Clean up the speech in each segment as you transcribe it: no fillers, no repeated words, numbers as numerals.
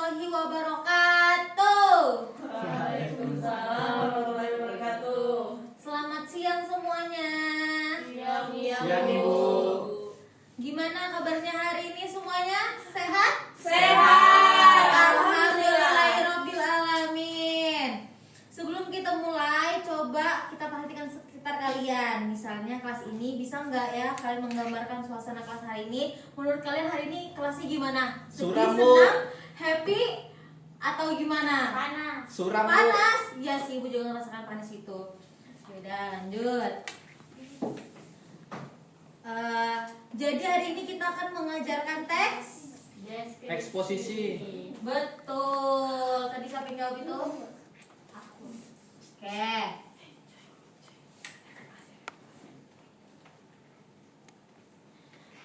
warahmatullahi wabarakatuh. Waalaikumsalam warahmatullahi wabarakatuh. Selamat siang semuanya. Siang, Siang, Ibu. Gimana kabarnya hari ini semuanya? Sehat? Sehat. Alhamdulillahirabbil alamin. Sebelum kita mulai, coba kita perhatikan sekitar kalian. Misalnya kelas ini bisa nggak ya kalian menggambarkan suasana kelas hari ini? Menurut kalian hari ini kelasnya gimana? Sedih, Suram, Bu. senang, happy, atau gimana? Panas. Suram, Bu. Panas? Iya sih, Ibu juga ngerasakan panas itu. Udah lanjut. Jadi hari ini kita akan mengajarkan teks. Eksposisi. Betul. Tadi siapa yang jawab itu? Aku. Oke.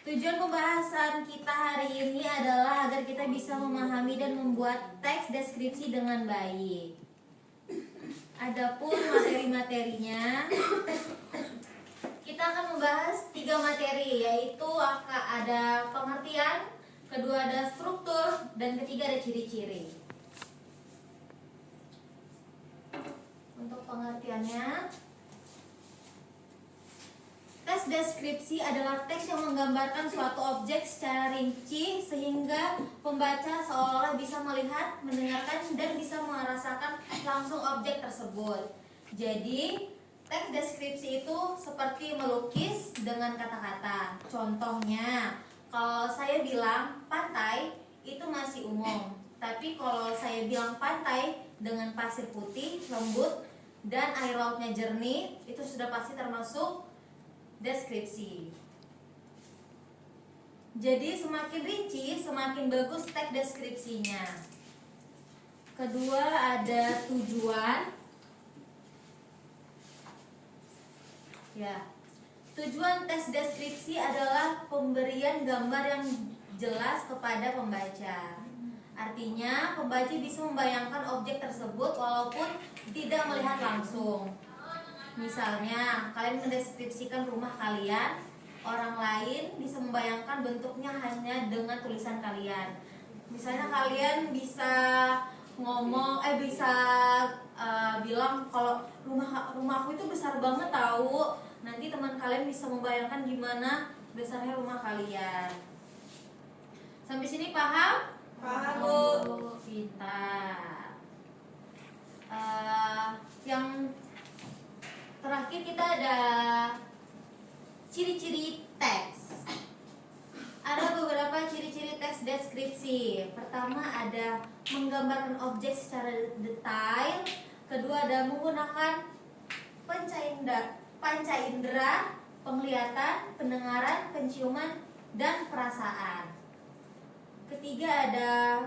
Tujuan pembahasan kita hari ini adalah agar kita bisa memahami dan membuat teks deskripsi dengan baik. Adapun materi-materinya, kita akan membahas 3 materi, yaitu ada pengertian, kedua ada struktur, dan ketiga ada ciri-ciri. Untuk pengertiannya, teks deskripsi adalah teks yang menggambarkan suatu objek secara rinci sehingga pembaca seolah-olah bisa melihat, mendengarkan, dan bisa merasakan langsung objek tersebut. Jadi, teks deskripsi itu seperti melukis dengan kata-kata. Contohnya, kalau saya bilang pantai, itu masih umum. Tapi kalau saya bilang pantai dengan pasir putih, lembut, dan air lautnya jernih, itu sudah pasti termasuk deskripsi. Jadi semakin rinci, semakin bagus teks deskripsinya. Kedua ada tujuan. Ya. Tujuan teks deskripsi adalah pemberian gambar yang jelas kepada pembaca. Artinya, pembaca bisa membayangkan objek tersebut walaupun tidak melihat langsung. Misalnya, kalian mendeskripsikan rumah kalian, orang lain bisa membayangkan bentuknya hanya dengan tulisan kalian. Misalnya kalian bisa ngomong, bilang kalau rumahku itu besar banget tahu. Nanti teman kalian bisa membayangkan gimana besarnya rumah kalian. Sampai sini paham? Paham, Bu. Oh, pintar. Yang terakhir kita ada ciri-ciri teks. Ada beberapa ciri-ciri teks deskripsi. Pertama ada menggambarkan objek secara detail. Kedua ada menggunakan panca indera, penglihatan, pendengaran, penciuman, dan perasaan. Ketiga ada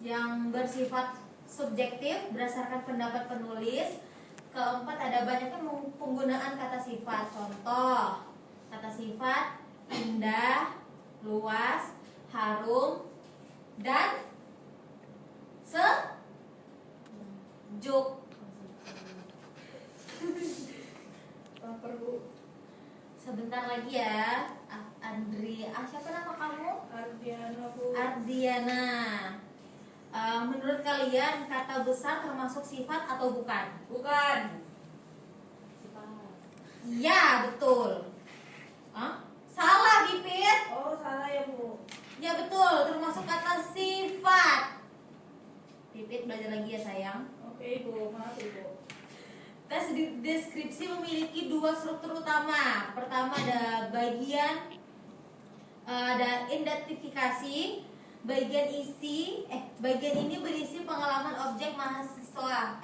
yang bersifat subjektif berdasarkan pendapat penulis. Keempat ada banyaknya penggunaan kata sifat. Contoh, kata sifat indah, luas, harum, dan sejuk. Lapar, Bu. Sebentar lagi ya, siapa nama kamu? Ardiana, Bu. Ardiana. Menurut kalian kata besar termasuk sifat atau bukan? Bukan. Iya, betul. Salah, Bipit. Oh, salah ya, Bu. Ya betul, termasuk kata sifat. Pipit belajar lagi ya sayang. Oke, Ibu. Maaf, Ibu. Tes deskripsi memiliki 2 struktur utama. Pertama ada ada identifikasi. Bagian ini berisi pengalaman objek mahasiswa.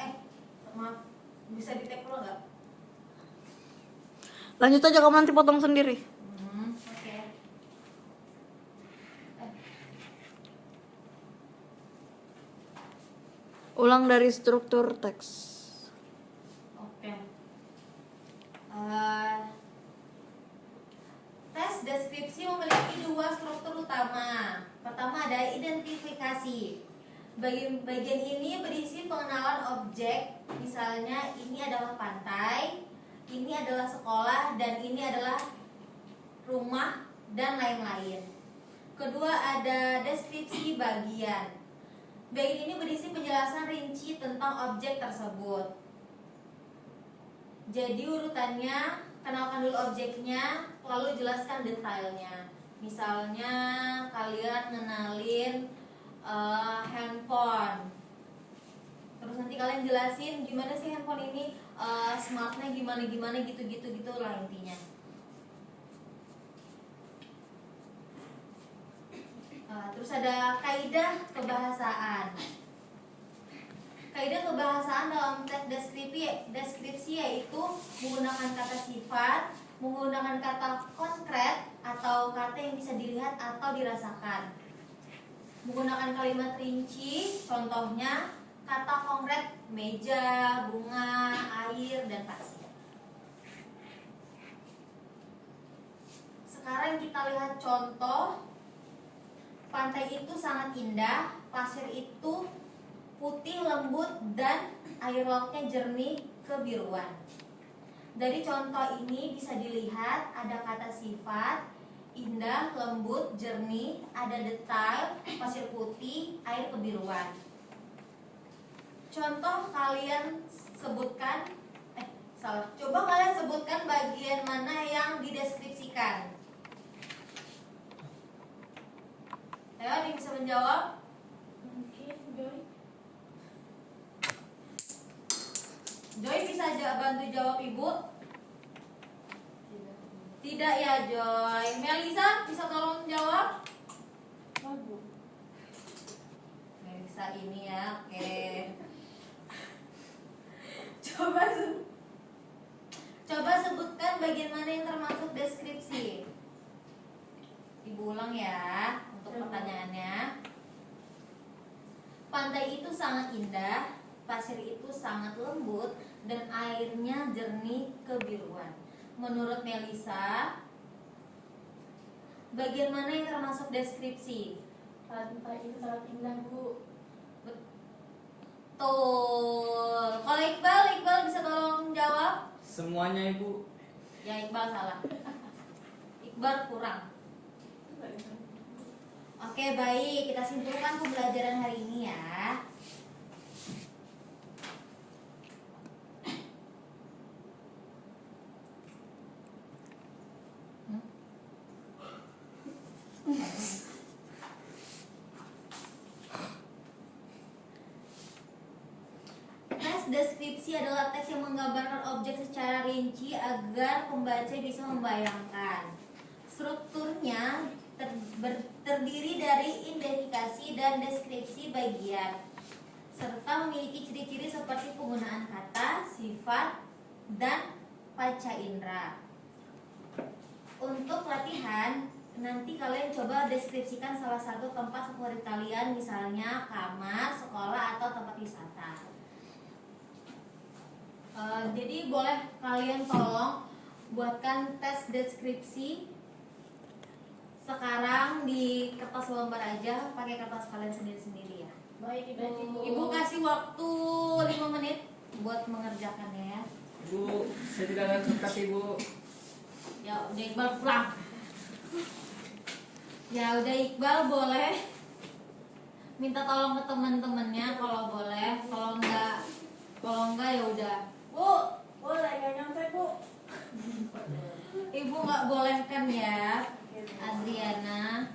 Maaf, bisa di-tag dulu nggak? Lanjut aja, kamu nanti potong sendiri. Oke. Ulang dari struktur teks. Oke. Tes deskripsi memiliki 2 struktur utama. Pertama ada identifikasi. Bagian ini berisi pengenalan objek. Misalnya ini adalah pantai, ini adalah sekolah, dan ini adalah rumah, dan lain-lain. Kedua ada deskripsi bagian. Bagian ini berisi penjelasan rinci tentang objek tersebut. Jadi urutannya, kenalkan dulu objeknya, lalu jelaskan detailnya. Misalnya kalian ngenalin handphone, terus nanti kalian jelasin gimana sih handphone ini, smartnya gimana gitu lah intinya. Terus ada kaidah kebahasaan. Kaidah kebahasaan dalam teks deskripsi yaitu menggunakan kata sifat, menggunakan kata konkret atau kata yang bisa dilihat atau dirasakan, menggunakan kalimat rinci, contohnya kata konkret meja, bunga, air, dan pasir. Sekarang kita lihat contoh. Pantai itu sangat indah, pasir itu putih lembut, dan air lautnya jernih kebiruan. Dari contoh ini bisa dilihat ada kata sifat, indah, lembut, jernih, ada detail, pasir putih, air kebiruan. Contoh kalian sebutkan, coba kalian sebutkan bagian mana yang dideskripsikan. Ayo, ada yang bisa menjawab? Mungkin Joy. Joy bisa bantu jawab ibu? Tidak ya Joy. Melisa bisa tolong jawab? Bagus. Melisa ini ya, oke. Coba sebutkan bagian mana yang termasuk deskripsi. Ibu ulang ya untuk pertanyaannya. Pantai itu sangat indah, pasir itu sangat lembut, dan airnya jernih kebiruan. Menurut Melisa, bagian mana yang termasuk deskripsi? Pantai itu sangat indah, Bu. Betul. Kalau Iqbal bisa tolong jawab? Semuanya Ibu. Ya, Iqbal salah. Iqbal kurang. Oke, baik. Kita simpulkan pembelajaran hari ini ya. Teks deskripsi adalah teks yang menggambarkan objek secara rinci agar pembaca bisa membayangkan. Strukturnya terdiri dari identifikasi dan deskripsi bagian, serta memiliki ciri-ciri seperti penggunaan kata, sifat, dan panca indera. Untuk latihan, nanti kalian coba deskripsikan salah satu tempat favorit kalian, misalnya kamar, sekolah, atau tempat wisata. Jadi boleh kalian tolong buatkan tes deskripsi sekarang di kertas lembar aja, pakai kertas kalian sendiri-sendiri ya. Baik, Ibu. Ibu kasih waktu 5 menit buat mengerjakannya ya. Ibu, saya tidak ada kertas Ibu. Ya udah Iqbal pulang. Ya udah Iqbal boleh minta tolong ke teman-temannya kalau boleh, kalau enggak ya udah. Bu, Boleh, nggak nyampe, Bu. Ibu nggak bolehkan ya, Adriana.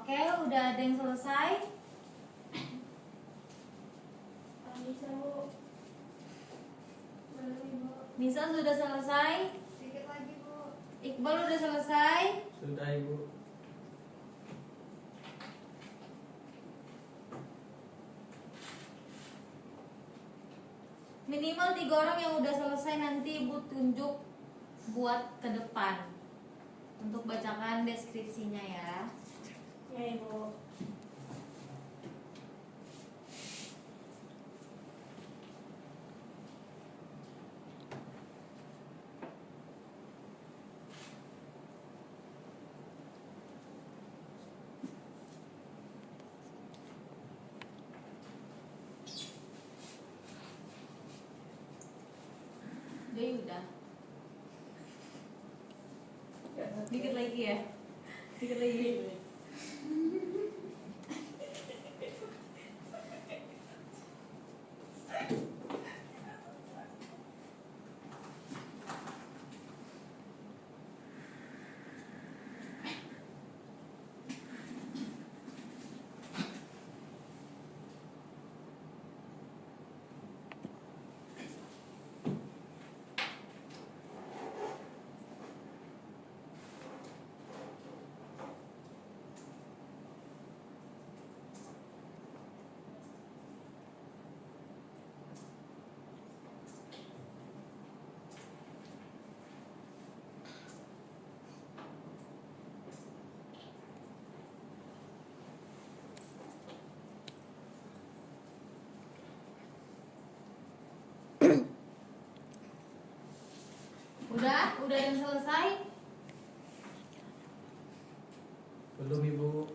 Oke, udah ada yang selesai? Bisa bu. Belum ibu. Nisa sudah selesai? Sedikit lagi Bu. Iqbal udah selesai? Sudah ibu. Minimal 3 orang yang udah selesai nanti ibu tunjuk buat ke depan untuk bacakan deskripsinya ya. Ya ibu. Jadi udah. Dikit lagi ya. Dikit lagi. Udah yang selesai? Belum ibu.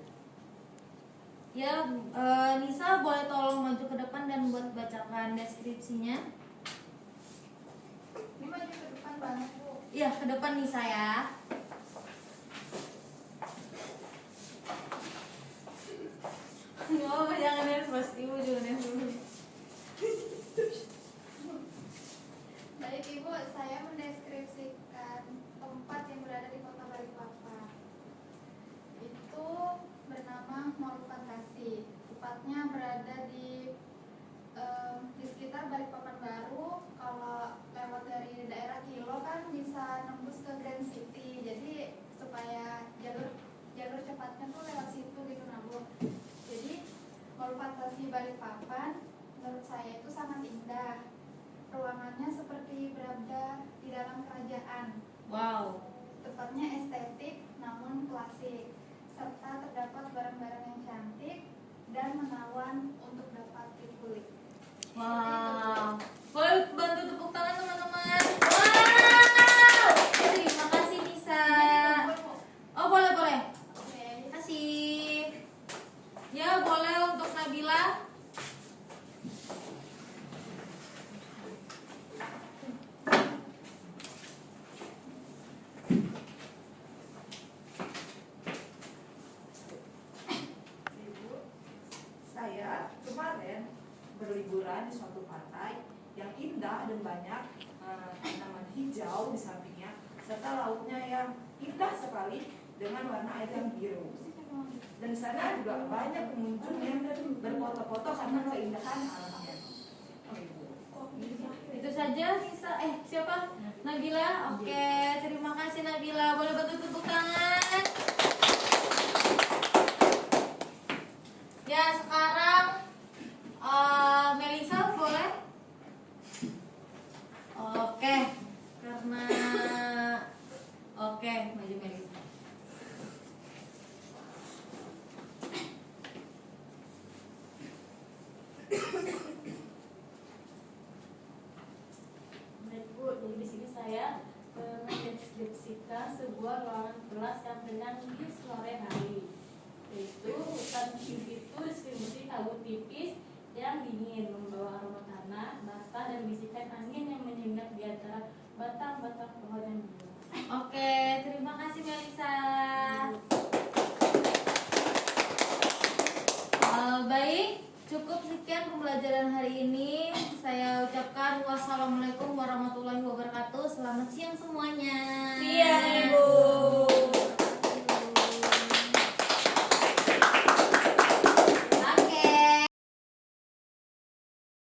Ya, Nisa boleh tolong maju ke depan dan buat bacakan deskripsinya. Ini maju ke depan banget Bu. Iya, ke depan Nisa ya. Oh, jangan nervous, ibu juga nervous. Baik Ibu, saya mendeskripsikan tempat yang berada di Kota Balikpapan. Itu bernama Mall Fantasi. Tepatnya berada di sekitar Balikpapan Baru. Kalau lewat dari daerah Kilo kan bisa nembus ke Grand City. Jadi supaya jalur cepatnya tuh lewat situ gitu nah Bu. Jadi Mall Fantasi Balikpapan menurut saya itu sangat indah. Ruangannya seperti berada di dalam kerajaan. Wow. Tepatnya estetik namun klasik, serta terdapat barang-barang yang cantik dan menawan untuk dapat dikulik. Wow. Boleh bantu tepuk tangan teman-teman. Wow. Terima kasih Nisa. Oh, boleh. Oke. Terima kasih. Ya, boleh untuk Nabila. Ibu, saya kemarin berliburan di suatu pantai yang indah dan banyak tanaman hijau di sampingnya, serta lautnya yang indah sekali dengan warna air yang biru. Dan di sana juga banyak pengunjung yang berfoto-foto karena keindahan alamnya. Oh, Ibu. Itu saja Nisa. Siapa? Nabila. Oke, terima kasih Nabila. Boleh bantu tepuk tangan. Ya, sekarang Melisa boleh? Oke. Karena maju Melisa. Baik Bu, jadi di sini saya mendeskripsikan sebuah ruangan kelas yang tenang di sore hari. Yaitu hutan itu distribusi kabut tipis yang dingin, membawa aroma tanah, basah dan bisikan angin yang menyengat di antara batang-batang pohon yang murah. Oke, terima kasih